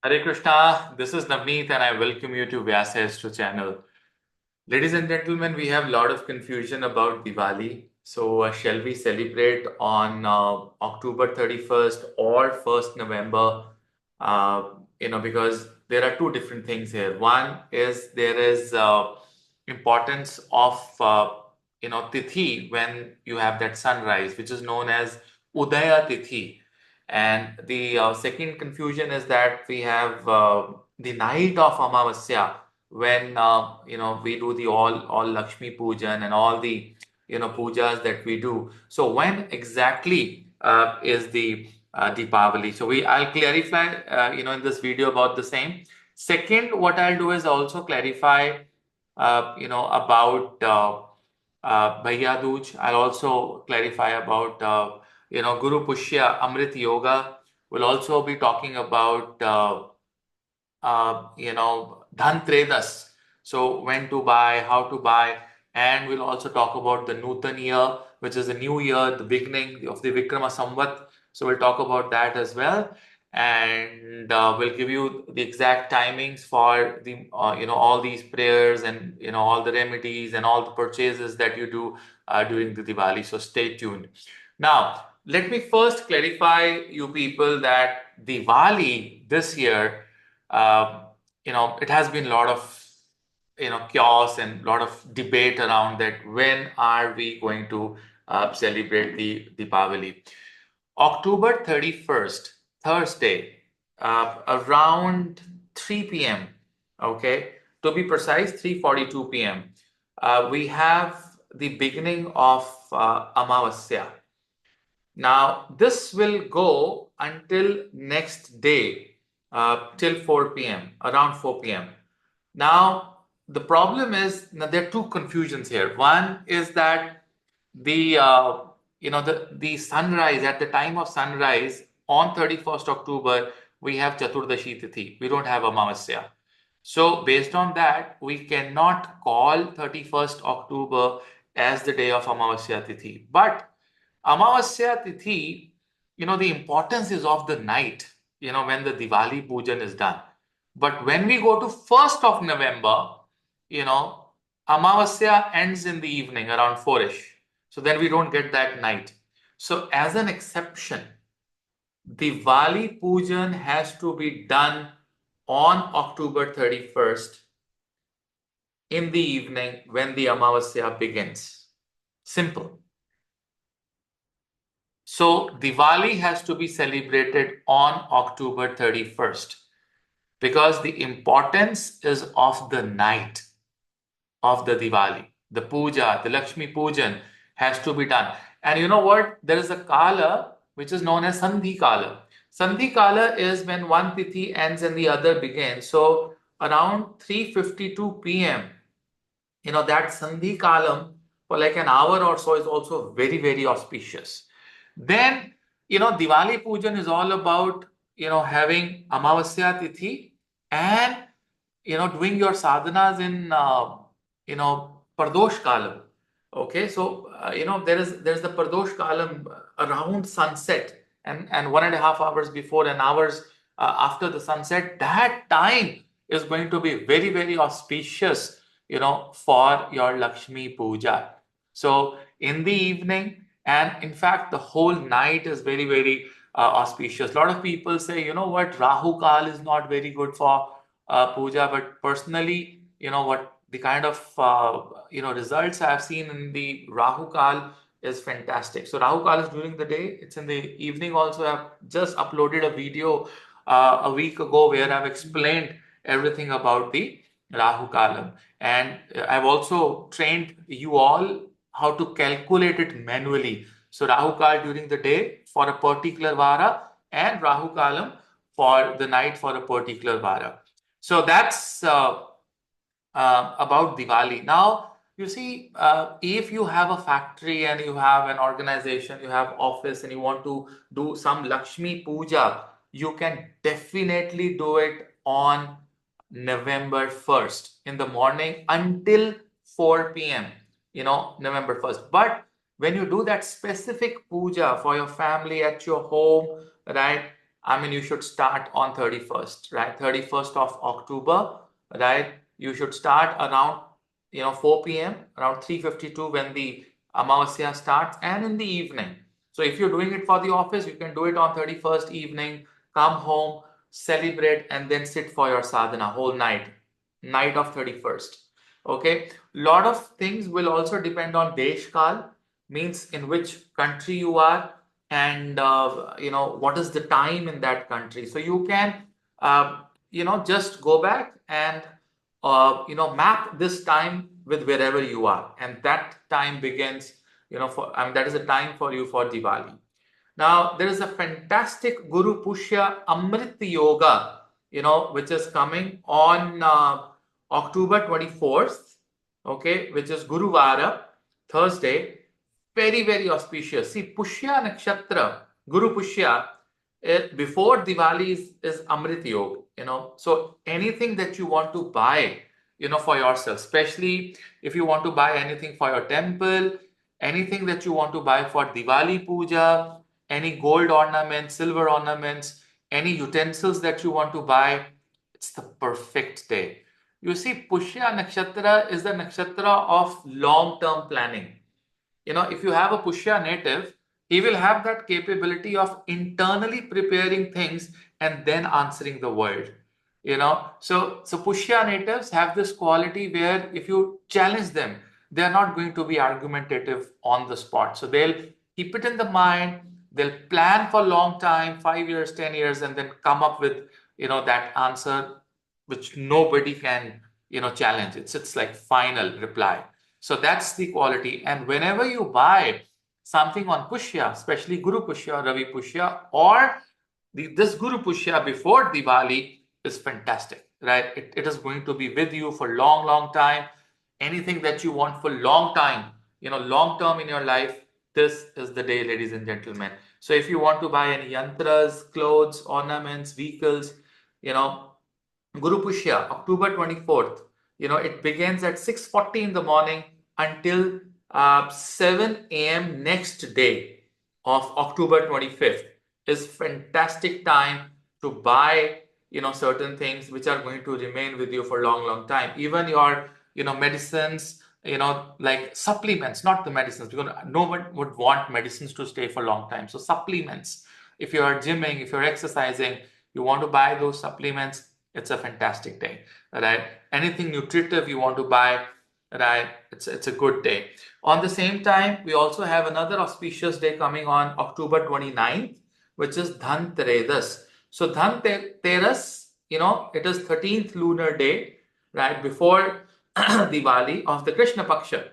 Hare Krishna, this is Navneet and I welcome you to Vyasa Astro channel. Ladies and gentlemen, we have a lot of confusion about Diwali. So, shall we celebrate on October 31st or 1st November? Because there are two different things here. One is there is importance of, Tithi when you have that sunrise, which is known as Udaya Tithi. And the second confusion is that we have the night of Amavasya when we do the all Lakshmi Pujan and all the pujas that we do. So when exactly is the Deepavali? So I'll clarify in this video about the same. Second, what I'll do is also clarify about Bhiya Dooj. I'll also clarify about Guru Pushya Amrit Yoga. We'll also be talking about Dhan Tredas. So when to buy, how to buy, and we'll also talk about the Nutan year, which is the new year, the beginning of the Vikrama Samvat. So we'll talk about that as well, and we'll give you the exact timings for the all these prayers and all the remedies and all the purchases that you do during the Diwali. So stay tuned. Now, let me first clarify you people that Diwali this year it has been a lot of chaos and a lot of debate around that when are we going to celebrate the Deepavali. October 31st, Thursday, around 3 p.m. Okay, to be precise, 3:42 p.m. We have the beginning of Amavasya. Now, this will go until next day, till 4 p.m., around 4 p.m. Now, the problem is now there are two confusions here. One is that the sunrise at the time of sunrise on 31st October we have Chaturdashi Tithi. We don't have Amavasya. So based on that, we cannot call 31st October as the day of Amavasya Tithi. But Amavasya Tithi, the importance is of the night, when the Diwali Pujan is done. But when we go to 1st of November, you know, Amavasya ends in the evening around 4ish. So then we don't get that night. So as an exception, Diwali Pujan has to be done on October 31st in the evening when the Amavasya begins. Simple. So Diwali has to be celebrated on October 31st because the importance is of the night of the Diwali. The puja, the Lakshmi Pujan has to be done. And you know what? There is a kala which is known as Sandhi Kala. Sandhi Kala is when one tithi ends and the other begins. So around 3:52 p.m., that Sandhi Kalam for like an hour or so is also very, very auspicious. Then, Diwali Pujan is all about, having Amavasya Tithi and, doing your sadhanas in, Pardosh Kalam. Okay, so, there's the Pardosh Kalam around sunset and 1.5 hours before and hours after the sunset. That time is going to be very, very auspicious, for your Lakshmi Puja. So in the evening, and in fact, the whole night is very, very auspicious. A lot of people say, what, Rahu Kal is not very good for puja, but personally, what the kind of results I have seen in the Rahu Kal is fantastic. So Rahu Kal is during the day. It's in the evening also. I've just uploaded a video a week ago where I've explained everything about the Rahu Kalam. And I've also trained you all how to calculate it manually. So Rahu Kal during the day for a particular Vara and Rahu Kalam for the night for a particular Vara. So that's about Diwali. Now, you see, if you have a factory and you have an organization, you have office and you want to do some Lakshmi Puja, you can definitely do it on November 1st in the morning until 4 p.m., November 1st. But when you do that specific puja for your family at your home, right, I mean, you should start on 31st, right? 31st of October, right? You should start around 4 p.m., around 3:52 when the Amavasya starts, and in the evening. So if you're doing it for the office, you can do it on 31st evening, come home, celebrate, and then sit for your sadhana whole night of 31st. Okay, lot of things will also depend on Deshkal, means in which country you are, and what is the time in that country. So you can just go back and map this time with wherever you are, and that time begins that is a time for you for Diwali. Now there is a fantastic Guru Pushya Amrit Yoga, which is coming on October 24th, okay, which is Guru Vara, Thursday. Very, very auspicious. See, Pushya Nakshatra, Guru Pushya, before Diwali is Amrit Yoga, So anything that you want to buy, for yourself, especially if you want to buy anything for your temple, anything that you want to buy for Diwali Puja, any gold ornaments, silver ornaments, any utensils that you want to buy, it's the perfect day. You see, Pushya Nakshatra is the nakshatra of long-term planning. If you have a Pushya native, he will have that capability of internally preparing things and then answering the world. So Pushya natives have this quality where if you challenge them, they are not going to be argumentative on the spot. So they'll keep it in the mind, they'll plan for a long time, 5 years, 10 years, and then come up with that answer which nobody can challenge. It's like final reply. So that's the quality. And whenever you buy something on Pushya, especially Guru Pushya, Ravi Pushya, or this Guru Pushya before Diwali is fantastic, right? It is going to be with you for long, long time. Anything that you want for long time, long term in your life, this is the day, ladies and gentlemen. So if you want to buy any yantras, clothes, ornaments, vehicles, Guru Pushya, October 24th, it begins at 6:40 in the morning until 7 a.m. next day of October 25th is fantastic time to buy, certain things which are going to remain with you for long, long time. Even your, medicines, like supplements, not the medicines, because no one would want medicines to stay for a long time. So supplements, if you are gymming, if you're exercising, you want to buy those supplements, it's a fantastic day, right? Anything nutritive you want to buy, right? It's a good day. On the same time, we also have another auspicious day coming on October 29th, which is Dhanteras. So Dhanteras, it is 13th lunar day, right? Before Diwali of the Krishna Paksha,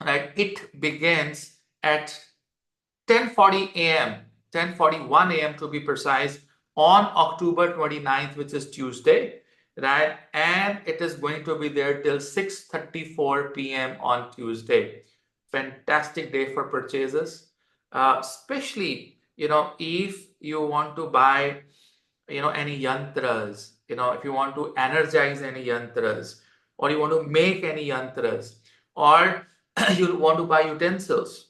right? It begins at 10:40 a.m., 10:41 a.m. to be precise, on October 29th, which is Tuesday, right? And it is going to be there till 6:34 p.m. on Tuesday. Fantastic day for purchases, especially, if you want to buy, any yantras, if you want to energize any yantras, or you want to make any yantras, or you want to buy utensils,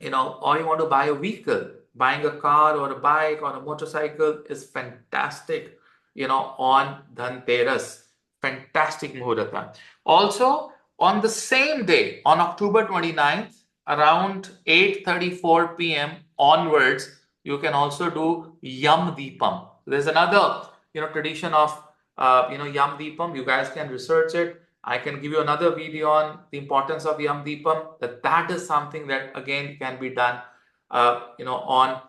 or you want to buy a vehicle. Buying a car or a bike or a motorcycle is fantastic, on Dhanteras. Fantastic Muhurata. Also, on the same day, on October 29th, around 8:34 p.m. onwards, you can also do Yam Deepam. There's another, tradition of, Yam Deepam. You guys can research it. I can give you another video on the importance of Yam Deepam. That is something that again can be done, on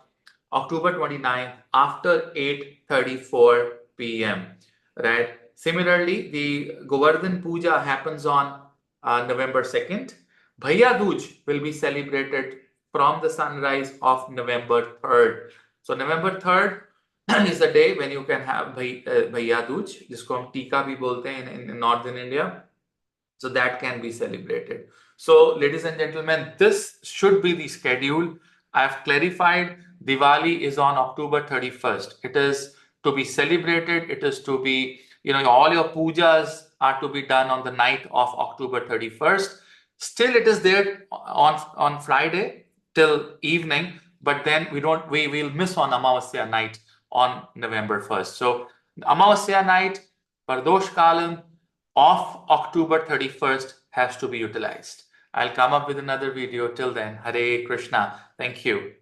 October 29th after 8:34 p.m. Right. Similarly, the Govardhan Puja happens on November 2nd. Bhiya Dooj will be celebrated from the sunrise of November 3rd. So November 3rd is the day when you can have Bhiya Dooj, जिसको हम टीका भी बोलते हैं in northern India. So that can be celebrated. So ladies and gentlemen, this should be the schedule. I've clarified Diwali is on October 31st. It is to be celebrated. It is to be, all your pujas are to be done on the night of October 31st. Still, it is there on Friday till evening, but then we will miss on Amavasya night on November 1st. So Amavasya night, Pradosh Kalam of October 31st has to be utilized. I'll come up with another video. Till then, Hare Krishna. Thank you.